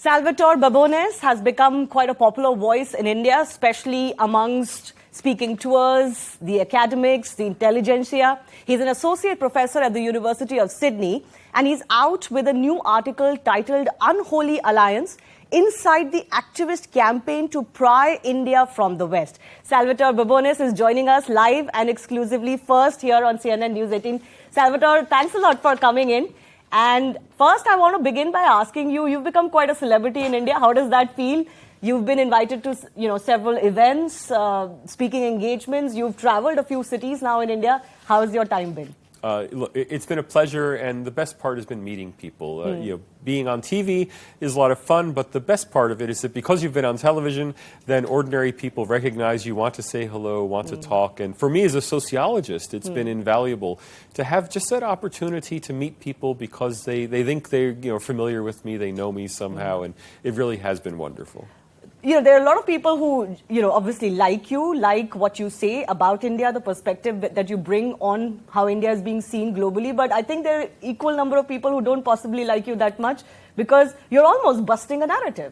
Salvatore Babones has become quite a popular voice in India, especially amongst speaking tours, the academics, the intelligentsia. He's an associate professor at the University of Sydney, and he's out with a new article titled Unholy Alliance Inside the Activist Campaign to Pry India from the West. Salvatore Babones is joining us live and exclusively first here on CNN News 18. Salvatore, thanks a lot for coming in. And first, I want to begin by asking you, you've become quite a celebrity in India. How does that feel? You've been invited to, several events, speaking engagements. You've traveled a few cities now in India. How has your time been? Look, it's been a pleasure, and the best part has been meeting people. Being on TV is a lot of fun, but the best part of it is that because you've been on television, then ordinary people recognize you, want to say hello, want to talk. And for me as a sociologist, it's been invaluable to have just that opportunity to meet people because they think they're familiar with me, they know me somehow, and it really has been wonderful. There are a lot of people who, obviously like you, like what you say about India, the perspective that you bring on how India is being seen globally. But I think there are equal number of people who don't possibly like you that much because you're almost busting a narrative.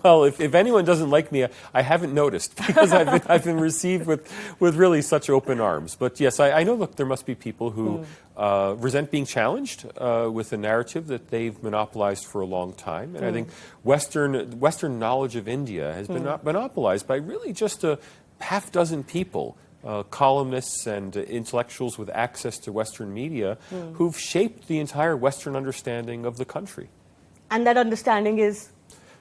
Well, if anyone doesn't like me, I haven't noticed because I've been received with really such open arms. But yes, I know, look, there must be people who resent being challenged with a narrative that they've monopolized for a long time. And I think Western knowledge of India has been monopolized by really just a half dozen people, columnists and intellectuals with access to Western media who've shaped the entire Western understanding of the country. And that understanding is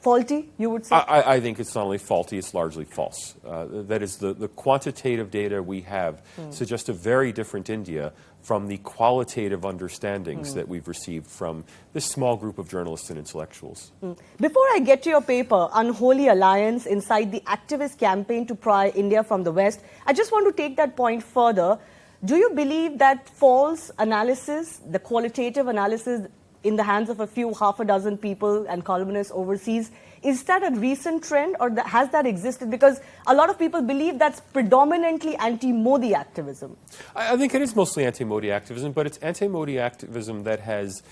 faulty, you would say? I think it's not only faulty, it's largely false. That is, the quantitative data we have suggest a very different India from the qualitative understandings that we've received from this small group of journalists and intellectuals. Before I get to your paper, Unholy Alliance Inside the Activist Campaign to Pry India from the West, I just want to take that point further. Do you believe that false analysis, the qualitative analysis in the hands of a few, half a dozen people and columnists overseas, is that a recent trend or has that existed? Because a lot of people believe that's predominantly anti-Modi activism. I think it is mostly anti-Modi activism, but it's anti-Modi activism that has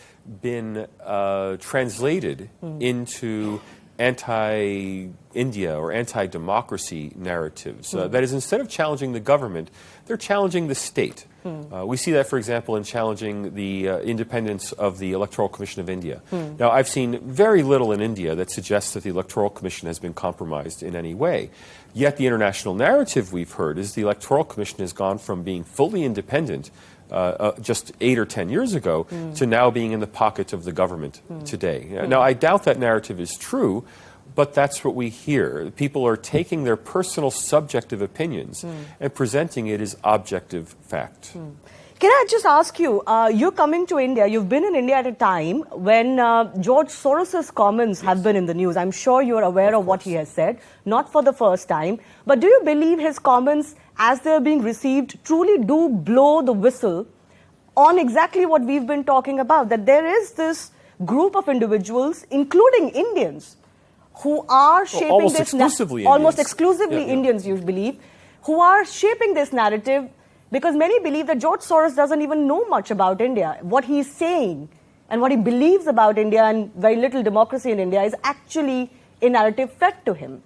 been translated into anti-India or anti-democracy narratives. That is, instead of challenging the government, they're challenging the state. We see that, for example, in challenging the independence of the Electoral Commission of India. Now, I've seen very little in India that suggests that the Electoral Commission has been compromised in any way. Yet the international narrative we've heard is the Electoral Commission has gone from being fully independent just 8 or 10 years ago to now being in the pocket of the government today. Now, I doubt that narrative is true, but that's what we hear. People are taking their personal subjective opinions and presenting it as objective fact. Can I just ask you, you're coming to India, you've been in India at a time when George Soros' comments have been in the news. I'm sure you're aware of what he has said, not for the first time. But do you believe his comments, as they're being received, truly do blow the whistle on exactly what we've been talking about? That there is this group of individuals, including Indians, who are shaping almost this exclusively Indians, you believe, who are shaping this narrative, because many believe that George Soros doesn't even know much about India. What he's saying and what he believes about India and very little democracy in India is actually a narrative fed to him.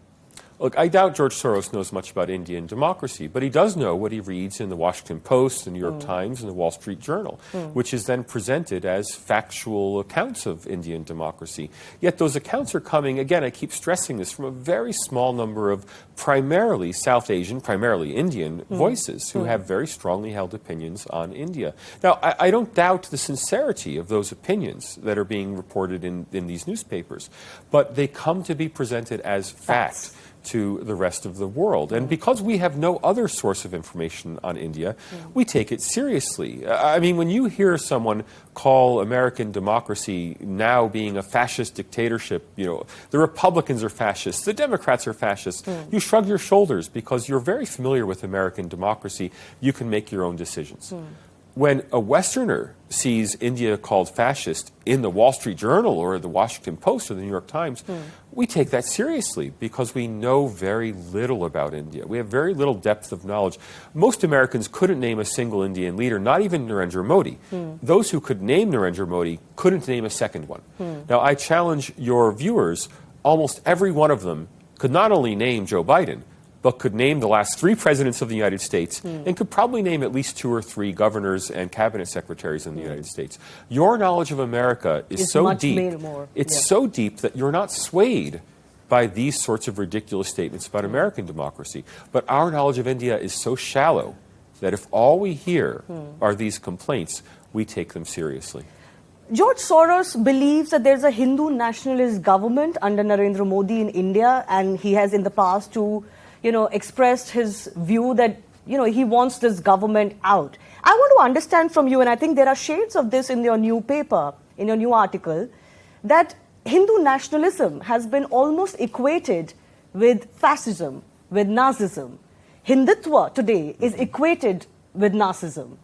Look, I doubt George Soros knows much about Indian democracy, but he does know what he reads in the Washington Post, the New York Times, and the Wall Street Journal, which is then presented as factual accounts of Indian democracy. Yet those accounts are coming, again, I keep stressing this, from a very small number of primarily South Asian, primarily Indian voices who have very strongly held opinions on India. Now, I don't doubt the sincerity of those opinions that are being reported in these newspapers, but they come to be presented as fact to the rest of the world. And because we have no other source of information on India, we take it seriously. I mean, when you hear someone call American democracy now being a fascist dictatorship, the Republicans are fascists, the Democrats are fascists, you shrug your shoulders because you're very familiar with American democracy. You can make your own decisions. When a Westerner sees India called fascist in the Wall Street Journal or the Washington Post or the New York Times, We take that seriously because we know very little about India. We have very little depth of knowledge. Most Americans couldn't name a single Indian leader, not even Narendra Modi. Those who could name Narendra Modi couldn't name a second one. Now, I challenge your viewers, almost every one of them could not only name Joe Biden, but could name the last 3 presidents of the United States and could probably name at least 2 or 3 governors and cabinet secretaries in the United States. Your knowledge of America is so deep. It's so deep that you're not swayed by these sorts of ridiculous statements about American democracy. But our knowledge of India is so shallow that if all we hear are these complaints, we take them seriously. George Soros believes that there's a Hindu nationalist government under Narendra Modi in India, and he has in the past expressed his view that, he wants this government out. I want to understand from you, and I think there are shades of this in your new paper, in your new article, that Hindu nationalism has been almost equated with fascism, with Nazism. Hindutva today is equated with Nazism.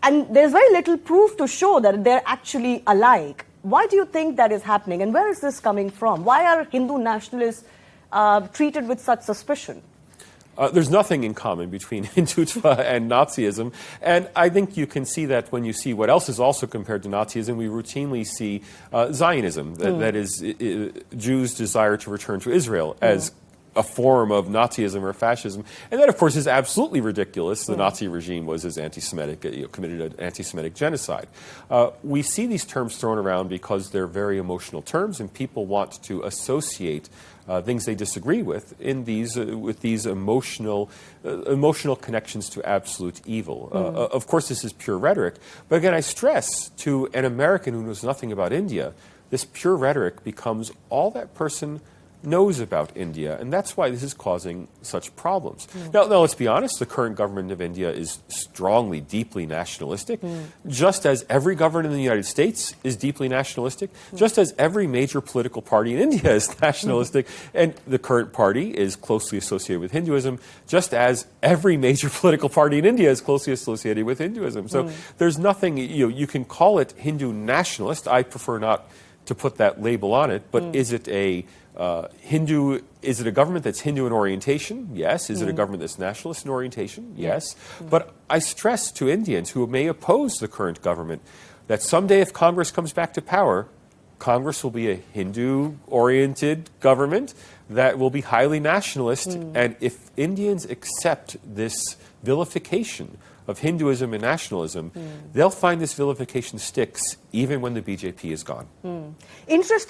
And there's very little proof to show that they're actually alike. Why do you think that is happening? And where is this coming from? Why are Hindu nationalists treated with such suspicion? There's nothing in common between Hindutva and Nazism, and I think you can see that when you see what else is also compared to Nazism. We routinely see Zionism, that is Jews' desire to return to Israel, as a form of Nazism or fascism. And that, of course, is absolutely ridiculous. The Nazi regime was as anti-Semitic, committed an anti-Semitic genocide. We see these terms thrown around because they're very emotional terms, and people want to associate things they disagree with in these emotional connections to absolute evil. Of course, this is pure rhetoric. But again, I stress to an American who knows nothing about India, this pure rhetoric becomes all that person knows about India, and that's why this is causing such problems. Now, let's be honest, the current government of India is strongly, deeply nationalistic, just as every government in the United States is deeply nationalistic, just as every major political party in India is nationalistic, and the current party is closely associated with Hinduism, just as every major political party in India is closely associated with Hinduism. So there's nothing, you can call it Hindu nationalist. I prefer not to put that label on it, but is it a is it a government that's Hindu in orientation? Yes. Is it a government that's nationalist in orientation? Yes. But I stress to Indians who may oppose the current government that someday if Congress comes back to power, Congress will be a Hindu-oriented government that will be highly nationalist. And if Indians accept this vilification of Hinduism and nationalism, they'll find this vilification sticks even when the BJP is gone. Interesting.